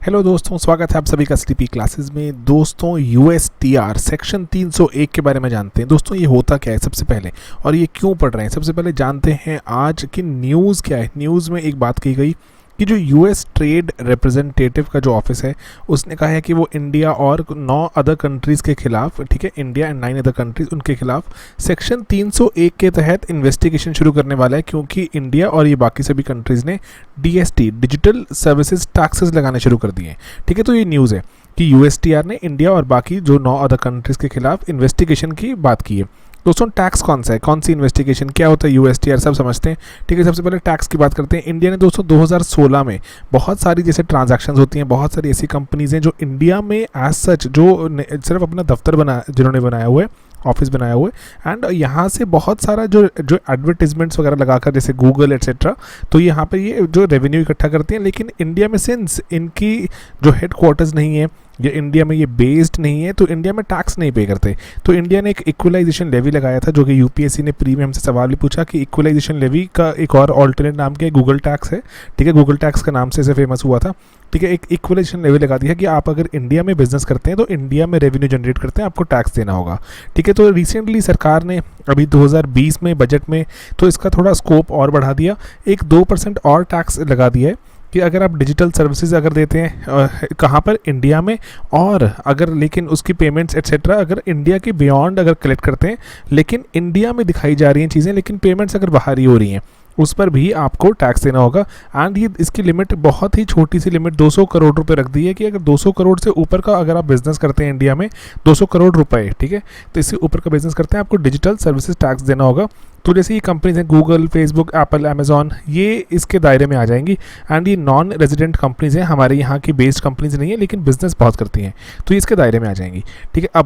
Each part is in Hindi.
हेलो दोस्तों, स्वागत है आप सभी का स्लीपी क्लासेस में। दोस्तों यूएसटीआर सेक्शन 301 के बारे में जानते हैं। दोस्तों ये होता क्या है सबसे पहले, और ये क्यों पढ़ रहे हैं सबसे पहले जानते हैं आज की न्यूज़ क्या है। न्यूज़ में एक बात कही गई कि जो यूएस ट्रेड रिप्रेजेंटेटिव का जो ऑफिस है उसने कहा है कि वो इंडिया और 9 अदर कंट्रीज़ के खिलाफ, ठीक है, इंडिया एंड 9 अदर कंट्रीज़, उनके खिलाफ सेक्शन 301 के तहत इन्वेस्टिगेशन शुरू करने वाला है, क्योंकि इंडिया और ये बाकी सभी कंट्रीज़ ने डीएसटी डिजिटल सर्विसेज टैक्सेस लगाने शुरू कर दिए हैं। ठीक है, तो ये न्यूज़ है कि यूएसटीआर ने इंडिया और बाकी जो 9 अदर कंट्रीज़ के खिलाफ इन्वेस्टिगेशन की बात की है। दोस्तों टैक्स कौन सा है, कौन सी इन्वेस्टिगेशन, क्या होता है यूएसटीआर, सब समझते हैं। ठीक है, सबसे पहले टैक्स की बात करते हैं। इंडिया ने दोस्तों 2016 में बहुत सारी जैसे ट्रांजैक्शंस होती हैं, बहुत सारी ऐसी कंपनीज हैं जो इंडिया में एज सच जो सिर्फ अपना दफ्तर बना, जिन्होंने बनाया हुआ है, ऑफिस बनाया हुआ है, एंड यहाँ से बहुत सारा जो एडवर्टीजमेंट्स वगैरह लगाकर जैसे गूगल एट्सेट्रा, तो यहाँ पे ये जो रेवेन्यू इकट्ठा करते हैं। लेकिन इंडिया में सिंस इनकी जो हेड क्वार्टर्स नहीं है या इंडिया में ये बेस्ड नहीं है, तो इंडिया में टैक्स नहीं पे करते। तो इंडिया ने एक इक्वलाइजेशन लेवी लगाया था, जो कि यूपीएससी ने प्री में हमसे सवाल भी पूछा कि इक्वलाइजेशन लेवी का एक और ऑल्टरनेट नाम क्या है, गूगल टैक्स है। ठीक है, गूगल टैक्स का नाम से इसे फेमस हुआ था। ठीक है, एक इक्वलाइजेशन लेवी लगा दी है कि आप अगर इंडिया में बिजनेस करते हैं तो इंडिया में रेवेन्यू जनरेट करते हैं, आपको टैक्स देना होगा। ठीक है, तो रिसेंटली सरकार ने अभी 2020 में बजट में तो इसका थोड़ा स्कोप और बढ़ा दिया, एक 2% और टैक्स लगा दिया है कि अगर आप डिजिटल सर्विसेज अगर देते हैं कहाँ पर, इंडिया में, और अगर लेकिन उसकी पेमेंट्स एट्सेट्रा अगर इंडिया के बियॉन्ड अगर कलेक्ट करते हैं, लेकिन इंडिया में दिखाई जा रही हैं चीज़ें, लेकिन पेमेंट्स अगर बाहर ही हो रही हैं, उस पर भी आपको टैक्स देना होगा। एंड ये इसकी लिमिट बहुत ही छोटी सी लिमिट 200 करोड़ रुपए रख दी है कि अगर 200 करोड़ से ऊपर का अगर आप बिजनेस करते हैं इंडिया में, 200 करोड़ रुपए, ठीक है, तो इससे ऊपर का बिजनेस करते हैं आपको डिजिटल सर्विसेज टैक्स देना होगा। तो जैसे ये कंपनीज हैं गूगल, फेसबुक, एप्पल, अमेजॉन, ये इसके दायरे में आ जाएंगी। एंड ये नॉन रेजिडेंट कंपनीज हैं, हमारे यहाँ की बेस्ड कंपनीज नहीं है लेकिन बिजनेस बहुत करती हैं, तो ये इसके दायरे में आ जाएंगी। ठीक है,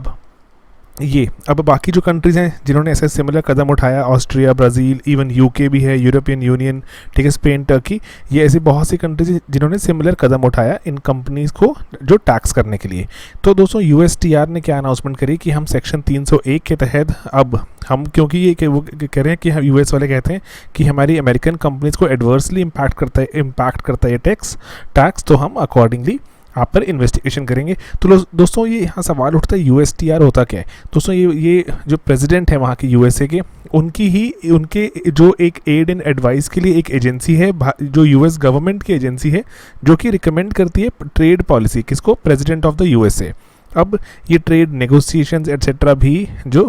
अब बाकी जो कंट्रीज़ हैं जिन्होंने ऐसे सिमिलर कदम उठाया, ऑस्ट्रिया, ब्राज़ील, इवन यूके भी है, यूरोपियन यूनियन, ठीक है, स्पेन, टर्की, ये ऐसी बहुत सी कंट्रीज जिन्होंने सिमिलर कदम उठाया इन कंपनीज़ को जो टैक्स करने के लिए। तो दोस्तों यूएसटीआर ने क्या अनाउंसमेंट करी कि हम सेक्शन 301 के तहत अब हम, क्योंकि ये वो कह रहे हैं कि हम यूएस वाले कहते हैं कि हमारी अमेरिकन कंपनीज़ को एडवर्सली इम्पैक्ट करता है टैक्स, तो हम अकॉर्डिंगली आप पर इन्वेस्टिगेशन करेंगे। तो दोस्तों ये यहाँ सवाल उठता है यूएसटीआर होता क्या है। दोस्तों ये जो प्रेसिडेंट है वहाँ के यूएसए के, उनके जो एक एड एंड एडवाइस के लिए एक एजेंसी है, जो यूएस गवर्नमेंट की एजेंसी है, जो कि रिकमेंड करती है ट्रेड पॉलिसी, किसको, प्रेसिडेंट ऑफ द यूएसए। अब ये ट्रेड नेगोशिएशंस एट्सेट्रा भी जो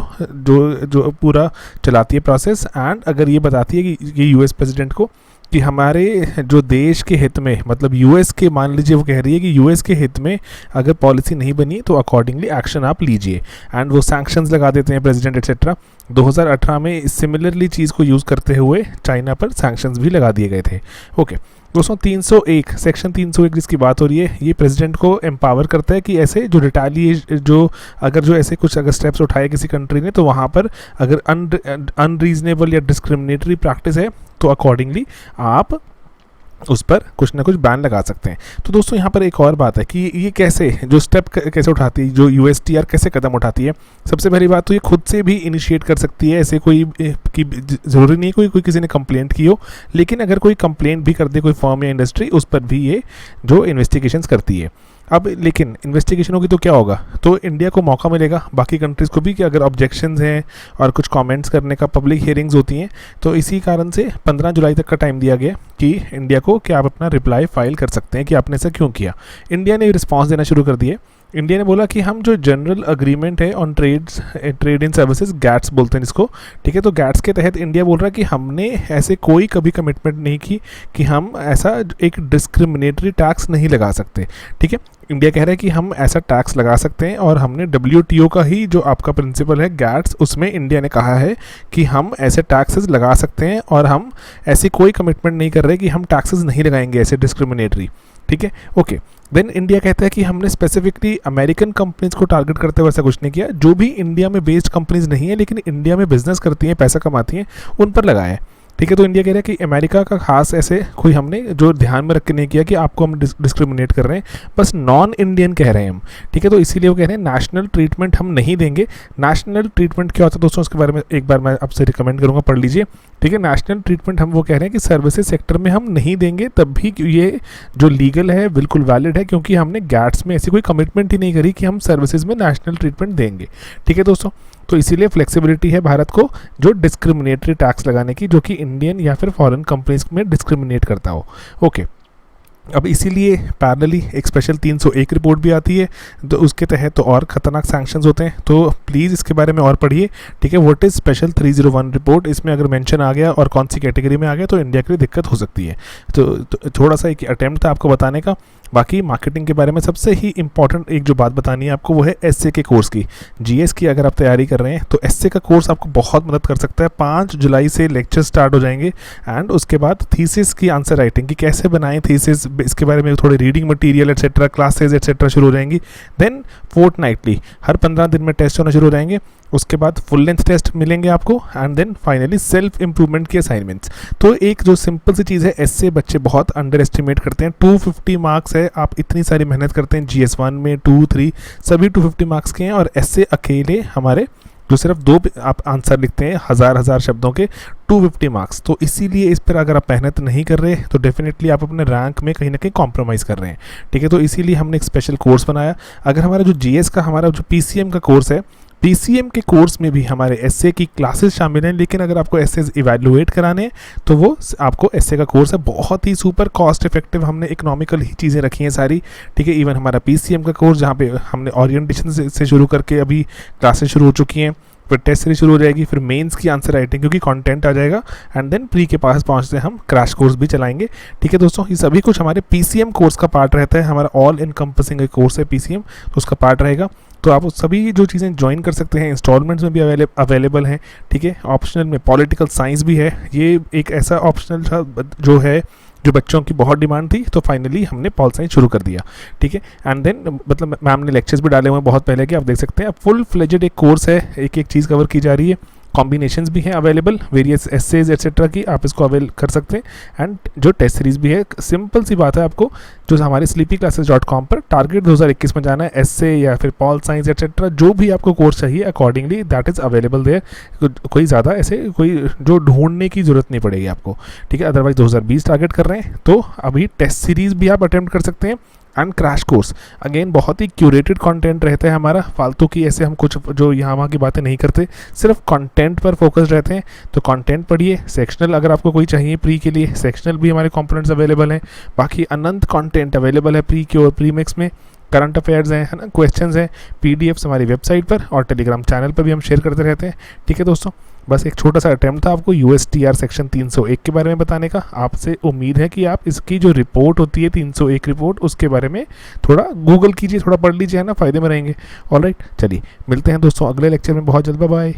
पूरा चलाती है प्रोसेस, एंड अगर ये बताती है कि ये यूएस प्रेसिडेंट को कि हमारे जो देश के हित में, मतलब यूएस के, मान लीजिए वो कह रही है कि यूएस के हित में अगर पॉलिसी नहीं बनी तो अकॉर्डिंगली एक्शन आप लीजिए, एंड वो सैंक्शंस लगा देते हैं प्रेसिडेंट एट्सेट्रा। 2018 में सिमिलरली चीज़ को यूज़ करते हुए चाइना पर सैंक्शंस भी लगा दिए गए थे। ओके दोस्तों, 301 सेक्शन 301 जिसकी बात हो रही है, ये प्रेसिडेंट को एम्पावर करता है कि ऐसे जो अगर ऐसे कुछ अगर स्टेप्स उठाए किसी कंट्री ने, तो वहाँ पर अगर अनरीजनेबल या डिस्क्रिमिनेटरी प्रैक्टिस है तो अकॉर्डिंगली आप उस पर कुछ ना कुछ बैन लगा सकते हैं। तो दोस्तों यहाँ पर एक और बात है कि ये कैसे स्टेप कैसे उठाती है, जो यूएसटीआर कैसे कदम उठाती है। सबसे पहली बात तो ये खुद से भी इनिशिएट कर सकती है, ऐसे कोई कि ज़रूरी नहीं है कोई किसी ने कंप्लेंट की हो, लेकिन अगर कोई कंप्लेंट भी कर दे कोई फर्म या इंडस्ट्री, उस पर भी ये जो इन्वेस्टिगेशंस करती है। अब लेकिन इन्वेस्टिगेशन होगी तो क्या होगा, तो इंडिया को मौका मिलेगा, बाकी कंट्रीज़ को भी, कि अगर ऑब्जेक्शंस हैं और कुछ कमेंट्स करने का, पब्लिक हियरिंग्स होती हैं, तो इसी कारण से 15 जुलाई तक का टाइम दिया गया कि इंडिया को कि आप अपना रिप्लाई फाइल कर सकते हैं कि आपने ऐसा क्यों किया। इंडिया ने रिस्पॉन्स देना शुरू कर दिए। इंडिया ने बोला कि हम जो जनरल अग्रीमेंट है on trade in services, gets बोलते हैं इसको, ठीक है, तो गैट्स के तहत इंडिया बोल रहा है कि हमने ऐसे कोई कभी कमिटमेंट नहीं की कि हम ऐसा एक डिस्क्रिमिनेटरी टैक्स नहीं लगा सकते। ठीक है, इंडिया कह रहा है कि हम ऐसा टैक्स लगा सकते हैं, और हमने WTO का ही जो आपका प्रिंसिपल है गैट्स, उसमें इंडिया ने कहा है कि हम ऐसे टैक्सेस लगा सकते हैं, और हम ऐसी कोई कमिटमेंट नहीं कर रहे कि हम टैक्सेस नहीं लगाएंगे ऐसे डिस्क्रिमिनेटरी। ठीक है, ओके, देन इंडिया कहता है कि हमने स्पेसिफिकली अमेरिकन कंपनीज को टारगेट करते हुए ऐसा कुछ नहीं किया, जो भी इंडिया में बेस्ड कंपनीज नहीं है लेकिन इंडिया में बिजनेस करती हैं, पैसा कमाती हैं, उन पर लगाया है। ठीक है, तो इंडिया कह रहा है कि अमेरिका का खास ऐसे कोई हमने जो ध्यान में रख के नहीं किया कि आपको हम डिस्क्रिमिनेट कर रहे हैं, बस नॉन इंडियन कह रहे हैं हम। ठीक है, तो इसीलिए वो कह रहे हैं नेशनल ट्रीटमेंट हम नहीं देंगे। नेशनल ट्रीटमेंट क्या होता है दोस्तों, उसके बारे में एक बार मैं आपसे रिकमेंड करूँगा, पढ़ लीजिए। ठीक है। नेशनल ट्रीटमेंट हम वो कह रहे हैं कि सर्विसेज सेक्टर में हम नहीं देंगे, तब भी ये जो लीगल है बिल्कुल वैलिड है, क्योंकि हमने गैट्स में ऐसी कोई कमिटमेंट ही नहीं करी कि हम सर्विसेज में नेशनल ट्रीटमेंट देंगे। ठीक है दोस्तों, तो इसीलिए फ्लेक्सिबिलिटी है भारत को जो डिस्क्रिमिनेटरी टैक्स लगाने की, जो कि इंडियन या फिर फॉरेन कंपनीज में डिस्क्रिमिनेट करता हो। ओके, अब इसीलिए पैरेलली एक स्पेशल 301 रिपोर्ट भी आती है, तो उसके तहत तो और ख़तरनाक सैंक्शंस होते हैं, तो प्लीज़ इसके बारे में और पढ़िए। ठीक है, व्हाट इज़ स्पेशल 301 रिपोर्ट, इसमें अगर मेंशन आ गया और कौन सी कैटेगरी में आ गया तो इंडिया के लिए दिक्कत हो सकती है। तो थोड़ा सा एक अटैम्प्ट था आपको बताने का। बाकी मार्केटिंग के बारे में सबसे ही इंपॉर्टेंट एक जो बात बतानी है आपको, वो है एसए के कोर्स की। जीएस की अगर आप तैयारी कर रहे हैं तो एसए का कोर्स आपको बहुत मदद कर सकता है। 5 जुलाई से लेक्चर स्टार्ट हो जाएंगे, एंड उसके बाद थीसिस की आंसर राइटिंग की कैसे बनाएं थीसिस, इसके बारे में थोड़े reading material etcetera, classes etcetera शुरू हो जाएंगी। देन फोर्टनाइटली हर 15 दिन में टेस्ट होना शुरू हो जाएंगे। उसके बाद फुल लेंथ टेस्ट मिलेंगे आपको, and then finally self improvement की असाइनमेंट्स। तो एक जो सिंपल सी चीज़ है, एसए बच्चे बहुत अंडर एस्टिमेट करते हैं। 250 मार्क्स है, आप इतनी सारी मेहनत करते हैं, GS1 में 2, 3 सभी 250 मार्क्स के हैं, और एसए अकेले हमारे जो सिर्फ 2 आप आंसर लिखते हैं हज़ार शब्दों के, 250 मार्क्स। तो इसीलिए इस पर अगर आप मेहनत नहीं कर रहे तो डेफिनेटली आप अपने रैंक में कहीं ना कहीं कॉम्प्रोमाइज़ कर रहे हैं। ठीक है, तो इसीलिए हमने एक स्पेशल कोर्स बनाया। अगर हमारा जो जीएस का हमारा जो पीसीएम का कोर्स है, पीसीएम के कोर्स में भी हमारे एसए की क्लासेस शामिल हैं, लेकिन अगर आपको एसए इवैल्यूएट कराने हैं तो वो आपको एसए का कोर्स है, बहुत ही सुपर कॉस्ट इफेक्टिव, हमने इकोनॉमिकल ही चीज़ें रखी हैं सारी। ठीक है, इवन हमारा पीसीएम का कोर्स जहाँ पे हमने ओरिएंटेशन से शुरू करके अभी क्लासेस शुरू हो चुकी हैं, फिर टेस्ट सीरीज शुरू हो जाएगी, फिर मेंस की आंसर राइटिंग क्योंकि कंटेंट आ जाएगा, एंड देन प्री के पास पहुंचते हम क्रैश कोर्स भी चलाएंगे। ठीक है दोस्तों, ये सभी कुछ हमारे पीसीएम कोर्स का पार्ट रहता है, हमारा ऑल इनकम्पसिंग कोर्स है पीसीएम, तो उसका पार्ट रहेगा। तो आप सभी जो चीज़ें ज्वाइन कर सकते हैं, इंस्टॉलमेंट्स में भी अवेलेबल हैं। ठीक है, ऑप्शनल में पॉलिटिकल साइंस भी है, ये एक ऐसा ऑप्शनल था जो है जो बच्चों की बहुत डिमांड थी, तो फाइनली हमने पॉल साइंस शुरू कर दिया। ठीक है, एंड देन मतलब मैम ने लेक्चर्स भी डाले हुए हैं बहुत पहले के, आप देख सकते हैं। अब फुल फ्लेजेड एक कोर्स है, एक एक चीज़ कवर की जा रही है, कॉम्बिनेशंस भी हैं अवेलेबल, वेरियस एसेज एटसेट्रा की, आप इसको अवेल कर सकते हैं, एंड जो टेस्ट सीरीज भी है। सिंपल सी बात है, आपको जो हमारे sleepyclasses.com पर टारगेट 2021 में जाना है, एसए या फिर पॉल साइंस एटसेट्रा, जो भी आपको कोर्स चाहिए accordingly that is available there. कोई ज़्यादा ऐसे कोई जो ढूंढने की ज़रूरत नहीं पड़ेगी आपको। ठीक है, अदरवाइज 2020 टारगेट कर रहे हैं तो अभी टेस्ट सीरीज़ भी आप अटेम्प्ट कर सकते हैं, एंड क्रैश कोर्स अगेन बहुत ही क्यूरेटेड कंटेंट रहता है हमारा, फालतू की ऐसे हम कुछ जो यहाँ वहाँ की बातें नहीं करते, सिर्फ कंटेंट पर फोकस रहते हैं। तो कंटेंट पढ़िए, सेक्शनल अगर आपको कोई चाहिए प्री के लिए, सेक्शनल भी हमारे कंपोनेंट्स अवेलेबल हैं, बाकी अनंत कंटेंट अवेलेबल है प्री के और प्री मिक्स में। करंट अफेयर्स हैं, है ना, क्वेश्चंस हैं, पीडीएफ्स हमारी वेबसाइट पर और टेलीग्राम चैनल पर भी हम शेयर करते रहते हैं। ठीक है दोस्तों, बस एक छोटा सा अटेम्प्ट था आपको यूएसटीआर सेक्शन 301 के बारे में बताने का। आपसे उम्मीद है कि आप इसकी जो रिपोर्ट होती है 301 रिपोर्ट, उसके बारे में थोड़ा गूगल कीजिए, थोड़ा पढ़ लीजिए, है ना, फ़ायदे में रहेंगे। ऑलराइट, चलिए मिलते हैं दोस्तों अगले लेक्चर में बहुत जल्द। Bye bye.